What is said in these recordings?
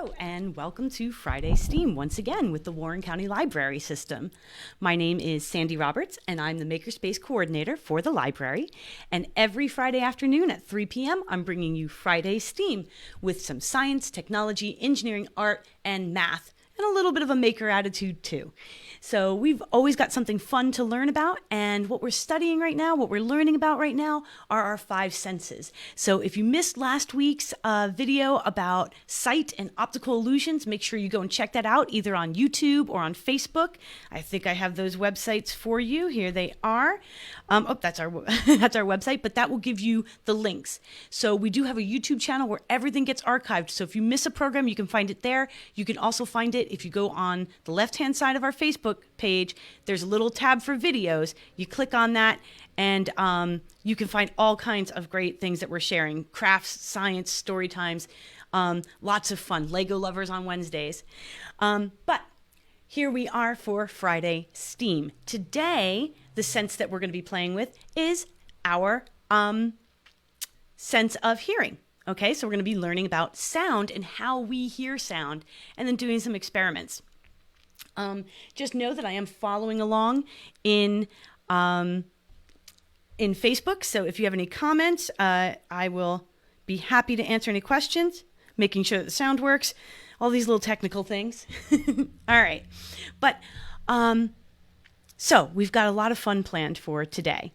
Hello, and welcome to Friday STEAM once again with the Warren County Library System. My name is Sandy Roberts, and I'm the Makerspace Coordinator for the library. And every Friday afternoon at 3 p.m., I'm bringing you Friday STEAM with some science, technology, engineering, art, and math, and a little bit of a maker attitude too. So we've always got something fun to learn about, and what we're studying right now, what we're learning about right now, are our five senses. So if you missed last week's video about sight and optical illusions, make sure you go and check that out either on YouTube or on Facebook. I think I have those websites for you. Here they are. That's our that's our website, but that will give you the links. So we do have a YouTube channel where everything gets archived. So if you miss a program, you can find it there. You can also find it if you go on the left-hand side of our Facebook page. There's a little tab for videos. You click on that, and you can find all kinds of great things that we're sharing: crafts, science, story times, lots of fun. Lego lovers on Wednesdays. But here we are for Friday STEAM. Today, the sense that we're going to be playing with is our sense of hearing. Okay, so we're going to be learning about sound and how we hear sound, and then doing some experiments. Just know that I am following along in Facebook, so if you have any comments, I will be happy to answer any questions, making sure that the sound works, all these little technical things. All right, but so we've got a lot of fun planned for today.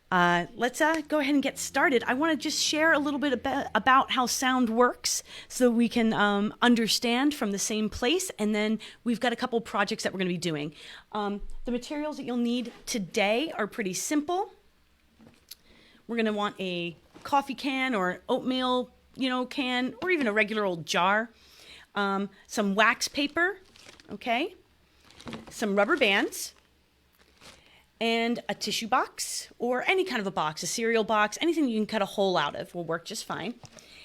Let's go ahead and get started. I want to just share a little bit about how sound works so we can understand from the same place. And then we've got a couple projects that we're going to be doing. The materials that you'll need today are pretty simple. We're going to want a coffee can or an oatmeal, can, or even a regular old jar. Some wax paper, okay? Some rubber bands. And a tissue box, or any kind of a box, a cereal box, anything you can cut a hole out of will work just fine.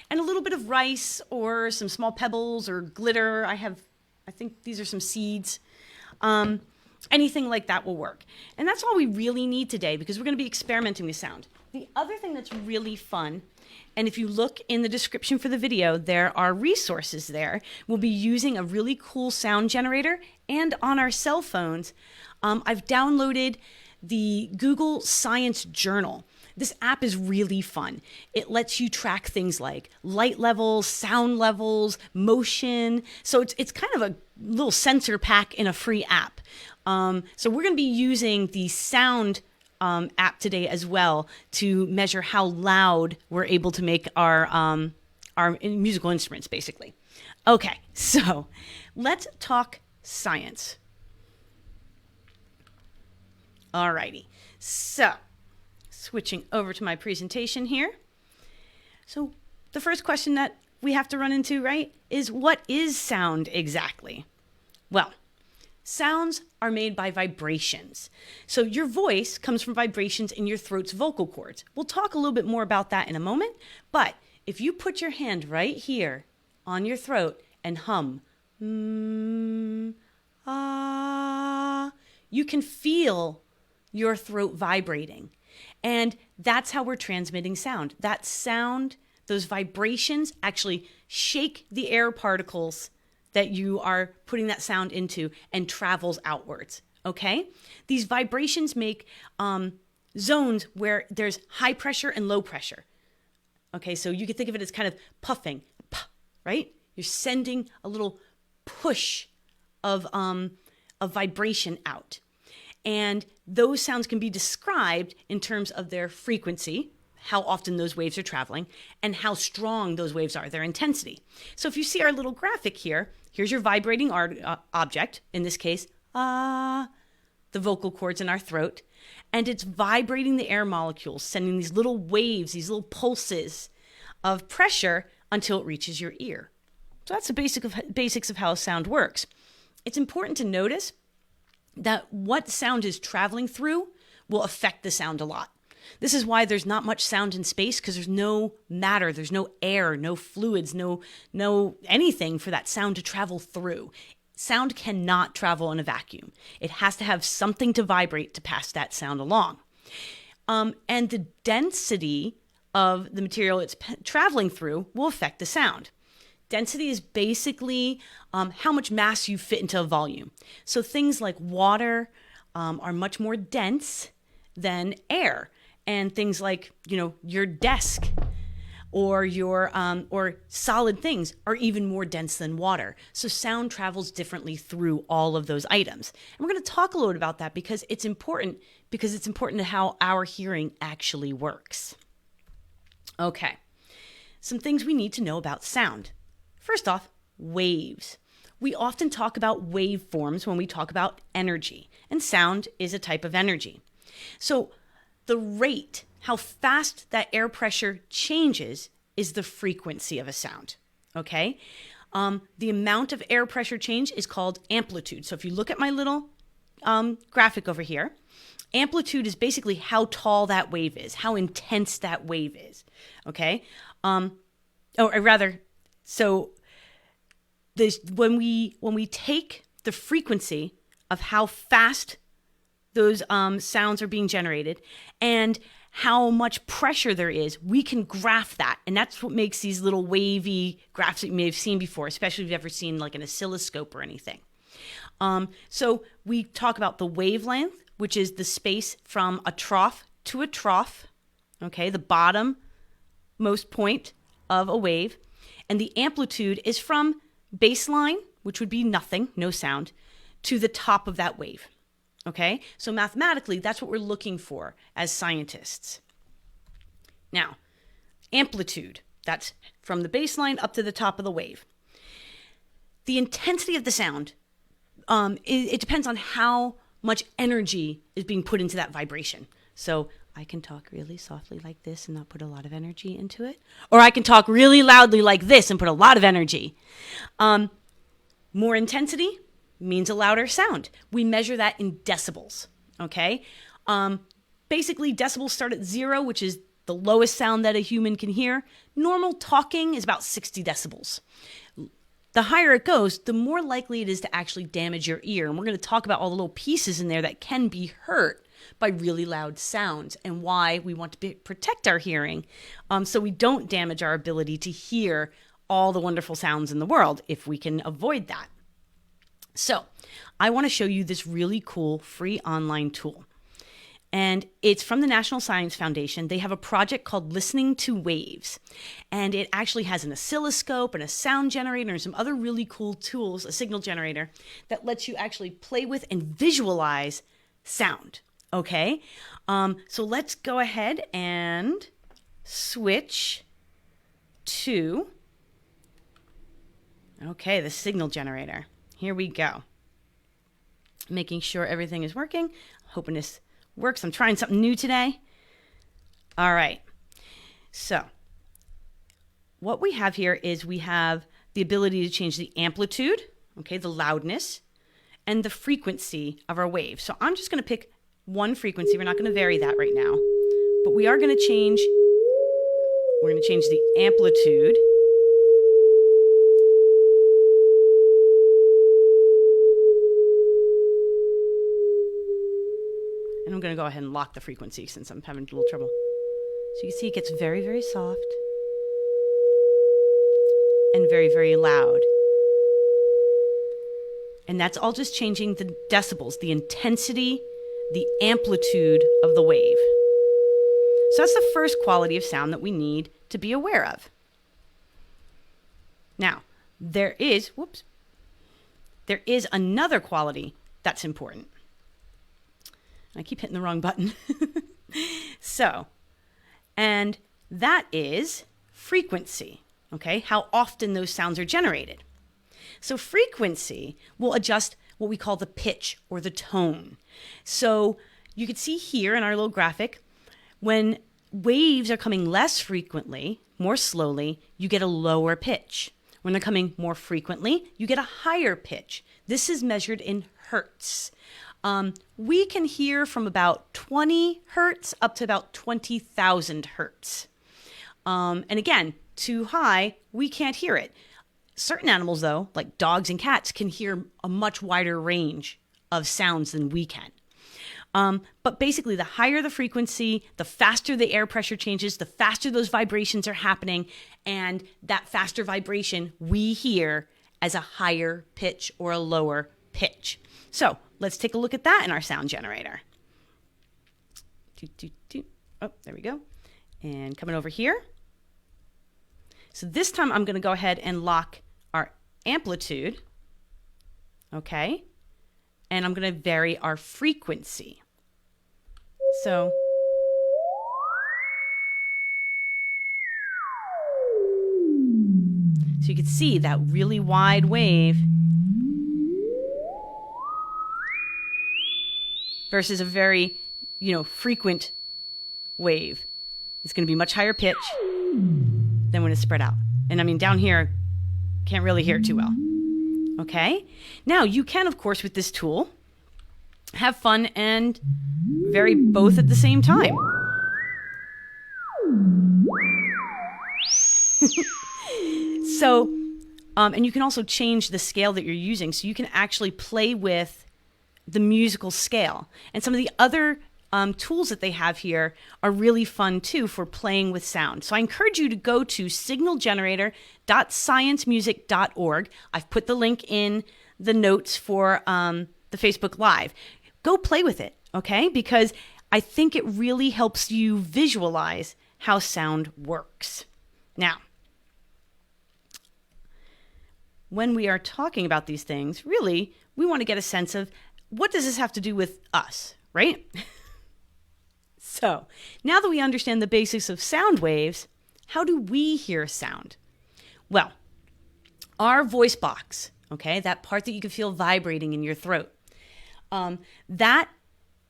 And a little bit of rice or some small pebbles or glitter. I think these are some seeds. Anything like that will work. And that's all we really need today because we're going to be experimenting with sound. The other thing that's really fun, and if you look in the description for the video, there are resources there. We'll be using a really cool sound generator, and on our cell phones, I've downloaded the Google Science Journal. This app is really fun. It lets you track things like light levels, sound levels, motion. So it's kind of a little sensor pack in a free app. So we're going to be using the sound app today as well to measure how loud we're able to make our musical instruments, basically. Okay, so let's talk science. Alrighty, so switching over to my presentation here. So the first question that we have to run into, right, is what is sound exactly? Well, sounds are made by vibrations. So your voice comes from vibrations in your throat's vocal cords. We'll talk a little bit more about that in a moment, but if you put your hand right here on your throat and hum, you can feel your throat vibrating. And that's how we're transmitting sound. That sound, those vibrations actually shake the air particles that you are putting that sound into and travels outwards, okay? These vibrations make zones where there's high pressure and low pressure. Okay, so you can think of it as kind of puffing, right? You're sending a little push of vibration out. And those sounds can be described in terms of their frequency, how often those waves are traveling, and how strong those waves are, their intensity. So if you see our little graphic here, here's your vibrating object, in this case, the vocal cords in our throat, and it's vibrating the air molecules, sending these little waves, these little pulses of pressure until it reaches your ear. So that's the basics of how sound works. It's important to notice that what sound is traveling through will affect the sound a lot. This is why there's not much sound in space, because there's no matter, there's no air, no fluids, no anything for that sound to travel through. Sound cannot travel in a vacuum. It has to have something to vibrate to pass that sound along. And the density of the material it's traveling through will affect the sound. Density is basically how much mass you fit into a volume. So things like water are much more dense than air, and things like, your desk or your or solid things are even more dense than water. So sound travels differently through all of those items. And we're going to talk a little bit about that because it's important to how our hearing actually works. Okay. Some things we need to know about sound. First off, waves. We often talk about waveforms when we talk about energy, and sound is a type of energy. So the rate, how fast that air pressure changes, is the frequency of a sound, okay? The amount of air pressure change is called amplitude. So if you look at my little graphic over here, amplitude is basically how tall that wave is, how intense that wave is, okay? When we take the frequency of how fast those sounds are being generated and how much pressure there is, we can graph that. And that's what makes these little wavy graphs that you may have seen before, especially if you've ever seen like an oscilloscope or anything. So we talk about the wavelength, which is the space from a trough to a trough, okay, the bottom most point of a wave. And the amplitude is from baseline, which would be nothing, no sound, to the top of that wave. Okay, so mathematically, that's what we're looking for as scientists. Now, amplitude, that's from the baseline up to the top of the wave. The intensity of the sound, it depends on how much energy is being put into that vibration. So I can talk really softly like this and not put a lot of energy into it. Or I can talk really loudly like this and put a lot of energy. More intensity means a louder sound. We measure that in decibels, okay? Basically, decibels start at 0, which is the lowest sound that a human can hear. Normal talking is about 60 decibels. The higher it goes, the more likely it is to actually damage your ear. And we're going to talk about all the little pieces in there that can be hurt by really loud sounds and why we want to protect our hearing so we don't damage our ability to hear all the wonderful sounds in the world if we can avoid that. So I want to show you this really cool free online tool. And it's from the National Science Foundation. They have a project called Listening to Waves. And it actually has an oscilloscope and a sound generator and some other really cool tools, a signal generator, that lets you actually play with and visualize sound. Okay? So let's go ahead and switch to, the signal generator. Here we go. Making sure everything is working. Hoping this works. I'm trying something new today. All right. So what we have here is we have the ability to change the amplitude, the loudness, and the frequency of our wave. So I'm just going to pick one frequency. We're not going to vary that right now, but we're going to change the amplitude. And I'm going to go ahead and lock the frequency since I'm having a little trouble. So you can see it gets very, very soft and very, very loud. And that's all just changing the decibels, the intensity, the amplitude of the wave. So that's the first quality of sound that we need to be aware of. Now, there is another quality that's important. I keep hitting the wrong button. And that is frequency, how often those sounds are generated. So frequency will adjust what we call the pitch or the tone. So you can see here in our little graphic, when waves are coming less frequently, more slowly, you get a lower pitch. When they're coming more frequently, you get a higher pitch. This is measured in hertz. We can hear from about 20 hertz up to about 20,000 hertz. And again, too high, we can't hear it. Certain animals, though, like dogs and cats, can hear a much wider range of sounds than we can. But basically, the higher the frequency, the faster the air pressure changes, the faster those vibrations are happening, and that faster vibration we hear as a higher pitch or a lower pitch. So let's take a look at that in our sound generator. Oh, there we go. And coming over here. So this time I'm going to go ahead and lock our amplitude. Okay. And I'm going to vary our frequency. So you can see that really wide wave versus a very, frequent wave. It's going to be much higher pitch than when it's spread out. And I mean, down here, can't really hear it too well. Okay? Now, you can, of course, with this tool, have fun and vary both at the same time. So, and you can also change the scale that you're using. So you can actually play with the musical scale. And some of the other tools that they have here are really fun too for playing with sound. So I encourage you to go to signalgenerator.sciencemusic.org. I've put the link in the notes for the Facebook Live. Go play with it, okay? Because I think it really helps you visualize how sound works. Now, when we are talking about these things, really, we want to get a sense of what does this have to do with us, right? So, now that we understand the basics of sound waves, how do we hear sound? Well, our voice box, okay, that part that you can feel vibrating in your throat, that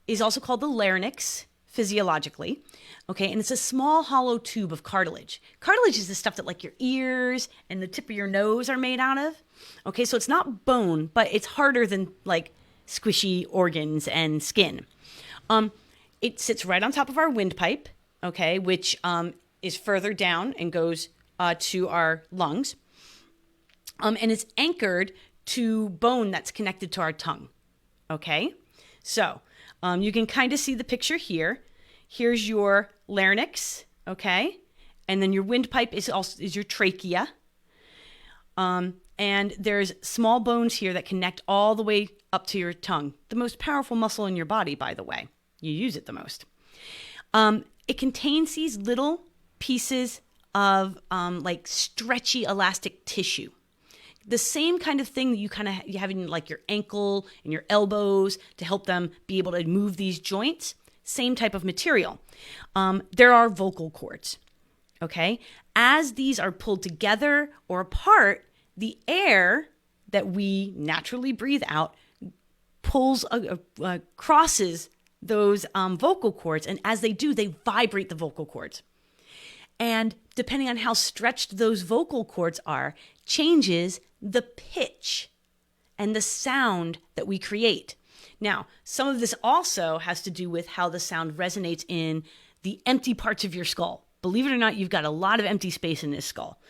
is also called the larynx physiologically, okay, and it's a small hollow tube of cartilage. Cartilage is the stuff that like your ears and the tip of your nose are made out of, okay, so it's not bone, but it's harder than like squishy organs and skin. It sits right on top of our windpipe, okay, which is further down and goes to our lungs. And it's anchored to bone that's connected to our tongue, okay? So you can kind of see the picture here. Here's your larynx, okay? And then your windpipe is your trachea. And there's small bones here that connect all the way up to your tongue. The most powerful muscle in your body, by the way. You use it the most. It contains these little pieces of like stretchy elastic tissue. The same kind of thing that you have in like your ankle and your elbows to help them be able to move these joints. Same type of material. There are vocal cords. Okay? As these are pulled together or apart, the air that we naturally breathe out crosses those vocal cords, and as they do, they vibrate the vocal cords. And depending on how stretched those vocal cords are, changes the pitch and the sound that we create. Now, some of this also has to do with how the sound resonates in the empty parts of your skull. Believe it or not, you've got a lot of empty space in this skull.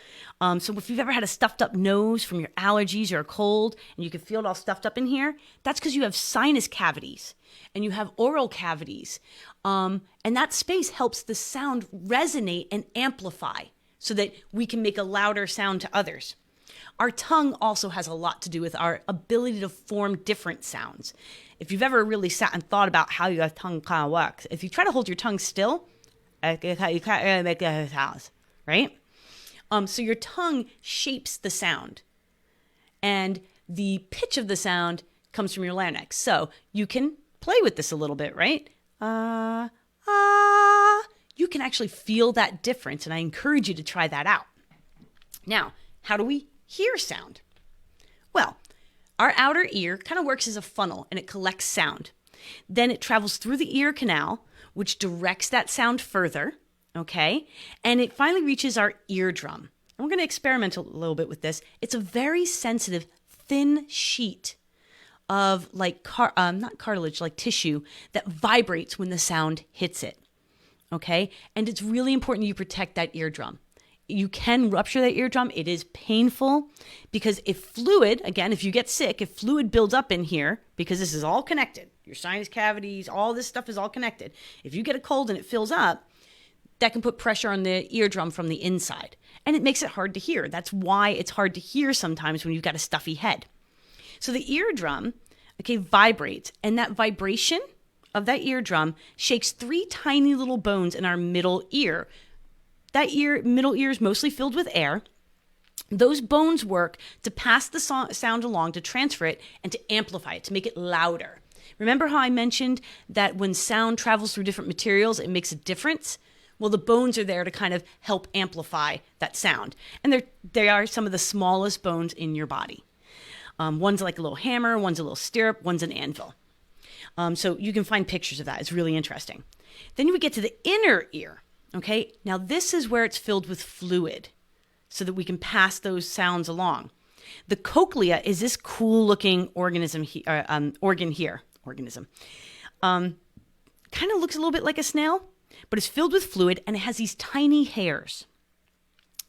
So if you've ever had a stuffed up nose from your allergies or a cold, and you can feel it all stuffed up in here, that's because you have sinus cavities and you have oral cavities. And that space helps the sound resonate and amplify so that we can make a louder sound to others. Our tongue also has a lot to do with our ability to form different sounds. If you've ever really sat and thought about how your tongue kind of works, if you try to hold your tongue still, you can't really make a sound, right? So your tongue shapes the sound, and the pitch of the sound comes from your larynx. So you can play with this a little bit, right? You can actually feel that difference, and I encourage you to try that out. Now, how do we hear sound? Well, our outer ear kind of works as a funnel, and it collects sound. Then it travels through the ear canal, which directs that sound further, okay? And it finally reaches our eardrum. And we're going to experiment a little bit with this. It's a very sensitive, thin sheet of like, not cartilage, like tissue that vibrates when the sound hits it, okay? And it's really important you protect that eardrum. You can rupture that eardrum. It is painful because if fluid, again, if you get sick, if fluid builds up in here, because this is all connected, your sinus cavities, all this stuff is all connected. If you get a cold and it fills up, that can put pressure on the eardrum from the inside, and it makes it hard to hear. That's why it's hard to hear sometimes when you've got a stuffy head. So the eardrum, okay, vibrates, and that vibration of that eardrum shakes 3 tiny little bones in our middle ear. That middle ear is mostly filled with air. Those bones work to pass the sound along, to transfer it, and to amplify it, to make it louder. Remember how I mentioned that when sound travels through different materials, it makes a difference? Well, the bones are there to kind of help amplify that sound. And they are some of the smallest bones in your body. One's like a little hammer, one's a little stirrup, one's an anvil. So you can find pictures of that. It's really interesting. Then you would get to the inner ear. Okay, now this is where it's filled with fluid so that we can pass those sounds along. The cochlea is this cool looking organ here. Kind of looks a little bit like a snail, but it's filled with fluid and it has these tiny hairs.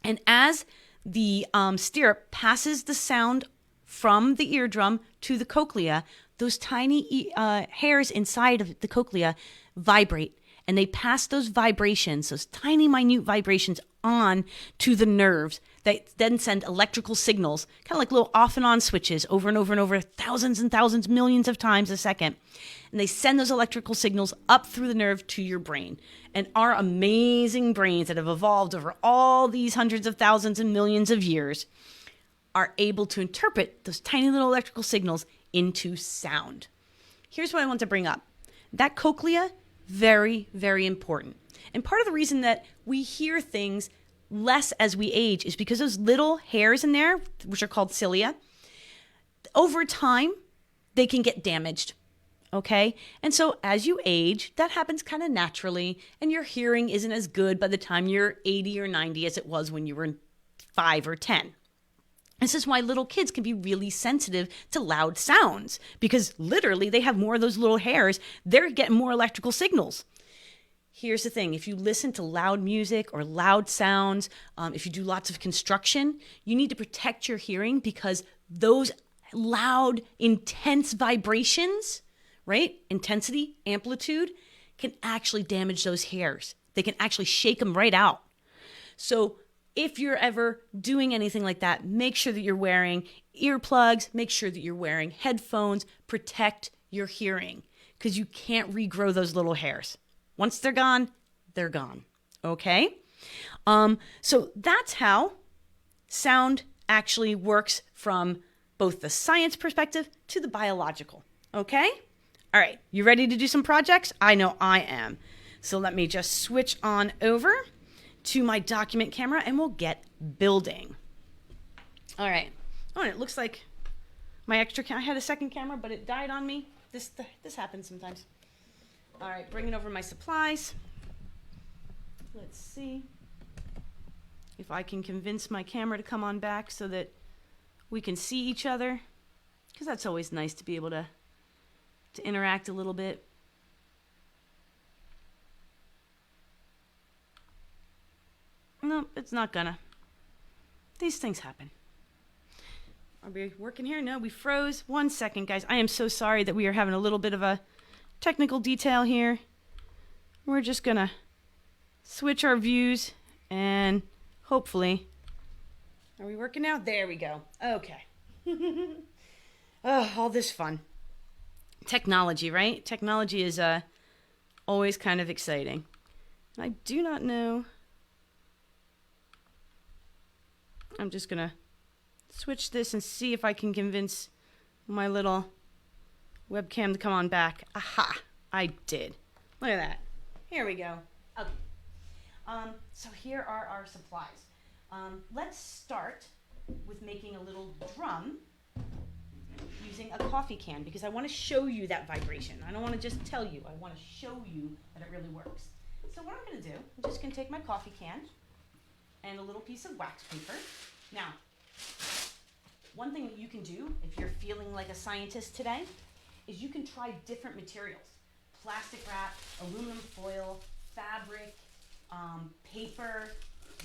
And as the stirrup passes the sound from the eardrum to the cochlea, those tiny hairs inside of the cochlea vibrate, and they pass those vibrations, those tiny minute vibrations, on to the nerves that then send electrical signals, kind of like little off and on switches, over and over and over, thousands and thousands, millions of times a second. And they send those electrical signals up through the nerve to your brain. And our amazing brains that have evolved over all these hundreds of thousands and millions of years are able to interpret those tiny little electrical signals into sound. Here's what I want to bring up. That cochlea, very, very important. And part of the reason that we hear things less as we age is because those little hairs in there, which are called cilia, over time, they can get damaged. Okay? And so as you age, that happens kind of naturally, and your hearing isn't as good by the time you're 80 or 90 as it was when you were 5 or 10. This is why little kids can be really sensitive to loud sounds, because literally they have more of those little hairs. They're getting more electrical signals. Here's the thing. If you listen to loud music or loud sounds, if you do lots of construction, you need to protect your hearing, because those loud, intense vibrations, right? Intensity, amplitude, can actually damage those hairs. They can actually shake them right out. So if you're ever doing anything like that, make sure that you're wearing earplugs, make sure that you're wearing headphones, protect your hearing, because you can't regrow those little hairs. Once they're gone, they're gone. Okay? So that's how sound actually works from both the science perspective to the biological. Okay? All right. You ready to do some projects? I know I am. So let me just switch on over to my document camera and we'll get building. All right. Oh, and it looks like my extra I had a second camera, but it died on me. This happens sometimes. All right, bringing over my supplies. Let's see if I can convince my camera to come on back so that we can see each other, because that's always nice to be able to interact a little bit. No, it's not gonna. These things happen. Are we working here? No, we froze. 1 second, guys. I am so sorry that we are having a little bit of a technical detail here. We're just gonna switch our views and hopefully, are we working now? There we go. Okay. Oh, all this fun. Technology, right? Technology is always kind of exciting. I do not know. I'm just gonna switch this and see if I can convince my little webcam to come on back. Aha! I did. Look at that. Here we go. Okay. So here are our supplies. Let's start with making a little drum using a coffee can, because I want to show you that vibration. I don't want to just tell you. I want to show you that it really works. So what I'm going to do, I'm just going to take my coffee can and a little piece of wax paper. Now, one thing that you can do if you're feeling like a scientist today is you can try different materials. Plastic wrap, aluminum foil, fabric, paper,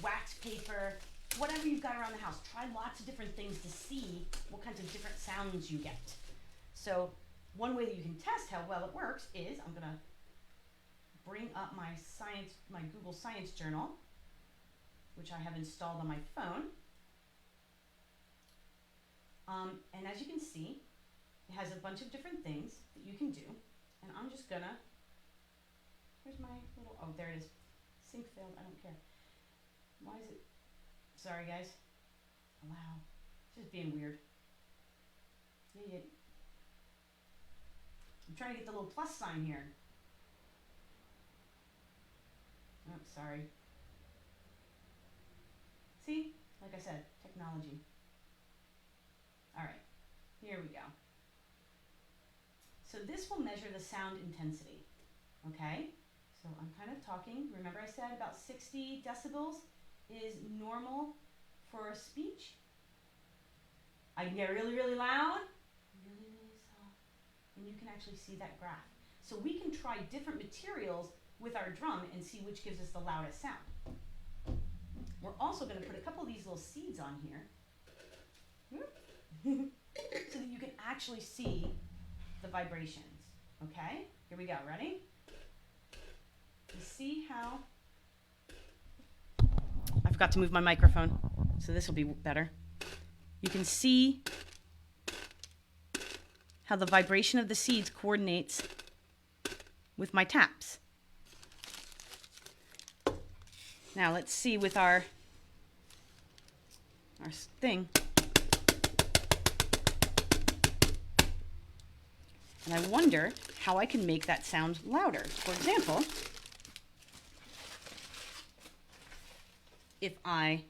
wax paper, whatever you've got around the house. Try lots of different things to see what kinds of different sounds you get. So one way that you can test how well it works is I'm gonna bring up my Google Science Journal, which I have installed on my phone. And as you can see, it has a bunch of different things that you can do. And I'm just gonna, here's my little, oh, there it is. Sync failed, I don't care. Why is it, sorry guys. Allow, it's just being weird. Idiot. I'm trying to get the little plus sign here. Oh, sorry. See, like I said, technology. All right, here we go. So this will measure the sound intensity, okay? So I'm kind of talking, remember I said about 60 decibels is normal for a speech? I can get really, really loud, really, really soft, and you can actually see that graph. So we can try different materials with our drum and see which gives us the loudest sound. We're also going to put a couple of these little seeds on here so that you can actually see the vibrations, okay? Here we go, ready? You see how, I forgot to move my microphone, so this will be better. You can see how the vibration of the seeds coordinates with my taps. Now let's see with our thing. And I wonder how I can make that sound louder. For example, if I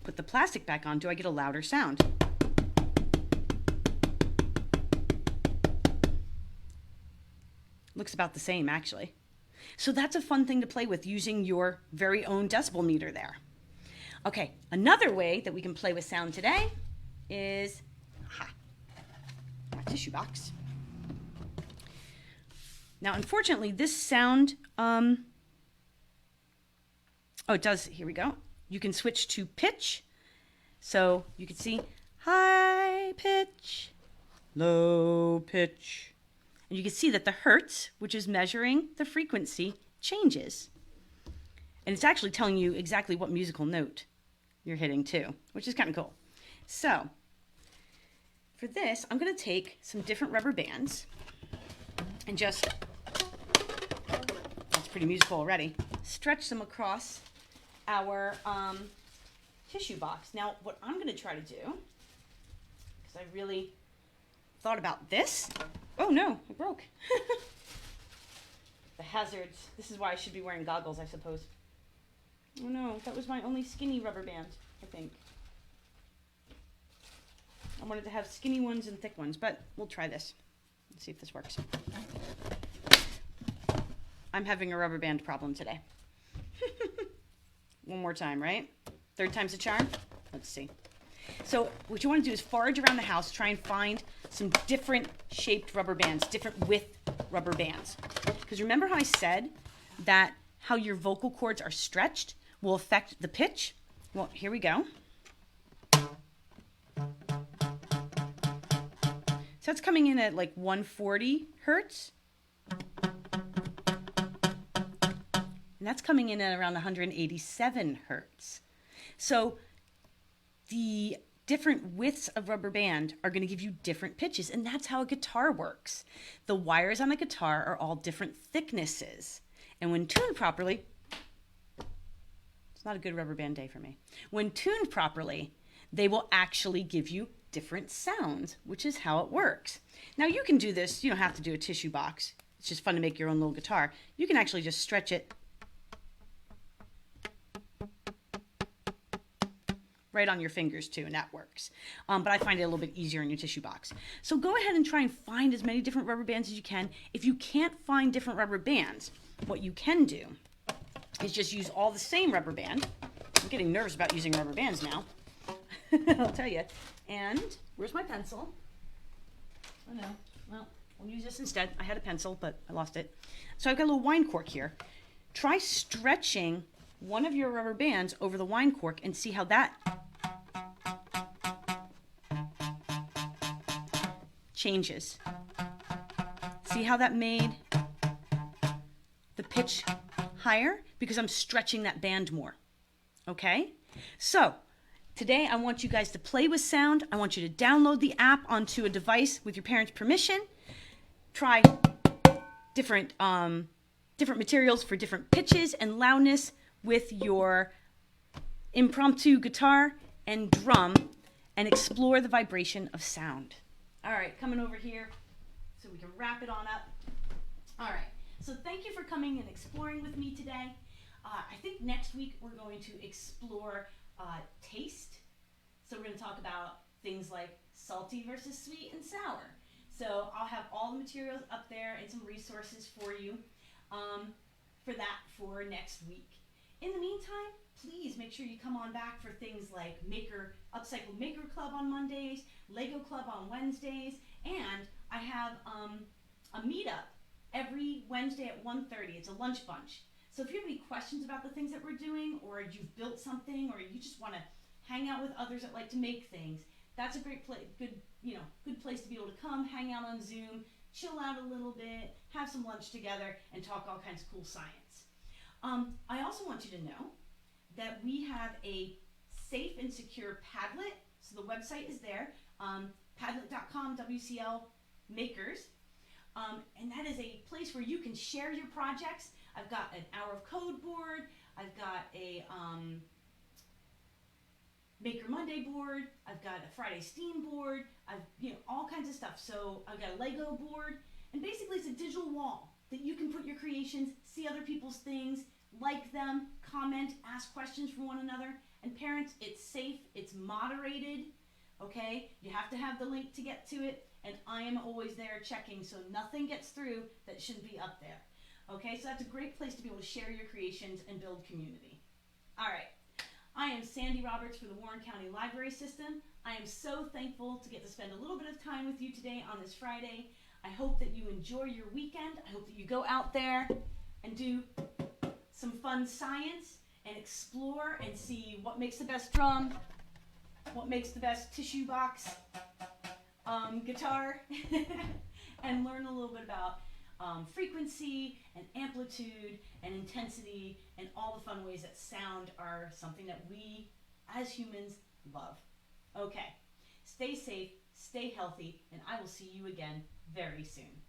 put the plastic back on, do I get a louder sound? Looks about the same, actually. So that's a fun thing to play with, using your very own decibel meter there. Okay, another way that we can play with sound today is my tissue box. Now, unfortunately, this sound, oh, it does, here we go. You can switch to pitch. So you can see high pitch, low pitch. And you can see that the hertz, which is measuring the frequency, changes. And it's actually telling you exactly what musical note you're hitting too, which is kind of cool. So for this, I'm going to take some different rubber bands and just, that's pretty musical already, stretch them across our tissue box. Now, what I'm going to try to do, because I really thought about this. Oh no, it broke. The hazards. This is why I should be wearing goggles, I suppose. Oh no, that was my only skinny rubber band, I think. I wanted to have skinny ones and thick ones, but we'll try this. Let's see if this works. I'm having a rubber band problem today. One more time, right? Third time's a charm? Let's see. So what you want to do is forage around the house, try and find some different shaped rubber bands, different width rubber bands. Because remember how I said that how your vocal cords are stretched will affect the pitch? Well, here we go. So it's coming in at like 140 hertz. And that's coming in at around 187 hertz. So the different widths of rubber band are going to give you different pitches, and that's how a guitar works. The wires on a guitar are all different thicknesses, and when tuned properly, it's not a good rubber band day for me. When tuned properly, they will actually give you different sounds, which is how it works. Now you can do this, you don't have to do a tissue box. It's just fun to make your own little guitar. You can actually just stretch it right on your fingers too, and that works. But I find it a little bit easier in your tissue box. So go ahead and try and find as many different rubber bands as you can. If you can't find different rubber bands, what you can do is just use all the same rubber band. I'm getting nervous about using rubber bands now. I'll tell you. And where's my pencil? Oh no, well, I'll use this instead. I had a pencil, but I lost it. So I've got a little wine cork here. Try stretching one of your rubber bands over the wine cork and see how that changes. See how that made the pitch higher? Because I'm stretching that band more. Okay? So, today I want you guys to play with sound. I want you to download the app onto a device with your parents' permission. Try different materials for different pitches and loudness with your impromptu guitar and drum, and explore the vibration of sound. All right, coming over here so we can wrap it on up. All right, so thank you for coming and exploring with me today. I think next week we're going to explore taste. So we're going to talk about things like salty versus sweet and sour. So I'll have all the materials up there and some resources for you for next week. In the meantime, please make sure you come on back for things like Upcycle Maker Club on Mondays, Lego Club on Wednesdays, and I have a meetup every Wednesday at 1:30. It's a lunch bunch. So if you have any questions about the things that we're doing, or you've built something, or you just want to hang out with others that like to make things, that's a great good place to be able to come, hang out on Zoom, chill out a little bit, have some lunch together, and talk all kinds of cool science. I also want you to know that we have a safe and secure Padlet. So the website is there, padlet.com, WCL Makers. And that is a place where you can share your projects. I've got an Hour of Code board. I've got a Maker Monday board. I've got a Friday Steam board. I've all kinds of stuff. So I've got a Lego board, and basically it's a digital wall that you can put your creations, see other people's things, like them, comment, ask questions from one another. And parents, it's safe, it's moderated. Okay, you have to have the link to get to it, and I am always there checking so nothing gets through that shouldn't be up there. Okay, so that's a great place to be able to share your creations and build community. All right, I am Sandy Roberts for the Warren County Library System. I am so thankful to get to spend a little bit of time with you today on this Friday. I hope that you enjoy your weekend. I hope that you go out there and do some fun science and explore and see what makes the best drum, what makes the best tissue box guitar, and learn a little bit about frequency and amplitude and intensity and all the fun ways that sound are something that we as humans love. Okay, stay safe, stay healthy, and I will see you again very soon.